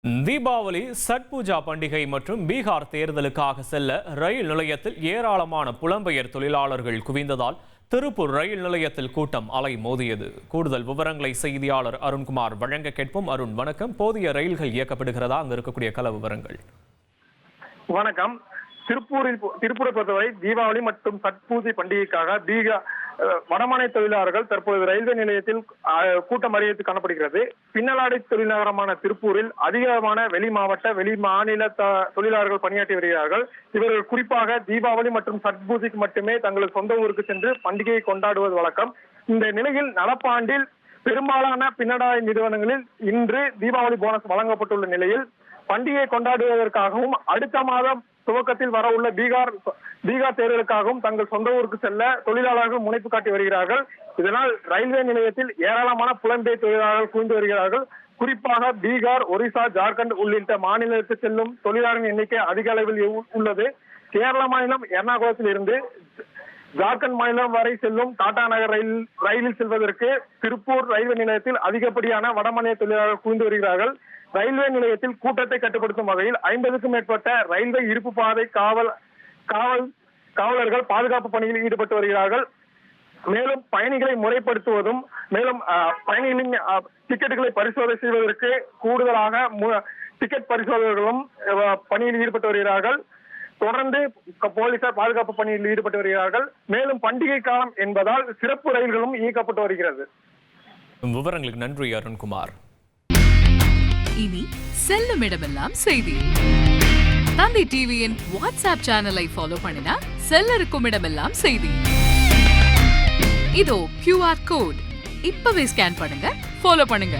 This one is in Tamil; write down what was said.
தீபாவளி, சட் பூஜா பண்டிகை மற்றும் பீகார் தேர்தலுக்காக செல்ல ரயில் நிலையத்தில் ஏராளமான புலம்பெயர் தொழிலாளர்கள் குவிந்ததால் திருப்பூர் ரயில் நிலையத்தில் கூட்டம் அலை மோதியது. கூடுதல் விவரங்களை செய்தியாளர் அருண்குமார் வழங்க கேட்போம். அருண், வணக்கம். போதிய ரயில்கள் இயக்கப்படுகிறதா? அங்கு இருக்கக்கூடிய கள விவரங்கள். வணக்கம். திருப்பூரை பொறுத்தவரை தீபாவளி மற்றும் சட் பூஜை பண்டிகைக்காக வடமாநில தொழிலாளர்கள் தற்போது ரயில்வே நிலையத்தில் கூட்டம் அறிவித்து காணப்படுகிறது. பின்னலாடை தொழில் நகரமான திருப்பூரில் அதிகமான வெளி மாவட்ட வெளி மாநில தொழிலாளர்கள் பணியாற்றி வருகிறார்கள். இவர்கள் குறிப்பாக தீபாவளி மற்றும் சட் பூஜைக்கு மட்டுமே தங்களது சொந்த ஊருக்கு சென்று பண்டிகையை கொண்டாடுவது வழக்கம். இந்த நிலையில் நடப்பாண்டில் பெரும்பாலான பின்னலாடை நிறுவனங்களில் இன்று தீபாவளி போனஸ் வழங்கப்பட்டுள்ள நிலையில் பண்டிகையை கொண்டாடுவதற்காகவும் அடுத்த மாதம் துவக்கத்தில் வர உள்ள பீகார் தேர்தலுக்காகவும் தங்கள் சொந்த ஊருக்கு செல்ல தொழிலாளர்கள் முனைப்பு காட்டி வருகிறார்கள். இதனால் ரயில்வே நிலையத்தில் ஏராளமான புலம்பெயர் தொழிலாளர்கள் குவிந்து வருகிறார்கள். குறிப்பாக பீகார், ஒரிசா, ஜார்க்கண்ட் உள்ளிட்ட மாநிலத்திற்கு செல்லும் தொழிலாளர்களின் எண்ணிக்கை அதிக அளவில் உள்ளது. கேரள மாநிலம் எர்ணாகுளத்தில் இருந்து ஜார்க்கண்ட் மாநிலம் வரை செல்லும் டாடா நகர் ரயிலில் செல்வதற்கு திருப்பூர் ரயில்வே நிலையத்தில் அதிகப்படியான வடமாநில தொழிலாளர்கள் குவிந்து வருகிறார்கள். ரயில்வே நிலையத்தில் கூட்டத்தை கட்டுப்படுத்தும் வகையில் 50க்கும் மேற்பட்ட ரயில்வே இருப்பு பாதை காவலர்கள் பாதுகாப்பு பணியில் ஈடுபட்டு வருகிறார்கள். மேலும் பயணிகளை முறைப்படுத்துவதும் மேலும் பயணிகளின் டிக்கெட்டுகளை பரிசோதனை செய்வதற்கு கூடுதலாக டிக்கெட் பரிசோதகர்களும் பணியில் ஈடுபட்டு வருகிறார்கள். தொடர்ந்து போலீசார் பாதுகாப்பு பணியில் ஈடுபட்டு வருகிறார்கள். மேலும் பண்டிகை காலம் என்பதால் சிறப்பு ரயில்களும் இயக்கப்பட்டு வருகிறது. விவரங்களுக்கு நன்றி அருண்குமார். இனி செல்லும் இடமெல்லாம் செய்தி. தந்தி டிவியின் வாட்ஸ்அப் சேனலை ஃபாலோ பண்ணினா செல்ல இருக்கும் இடமெல்லாம் செய்தி. இதோ QR கோட் இப்பவே ஸ்கேன் பண்ணுங்க, ஃபாலோ பண்ணுங்க.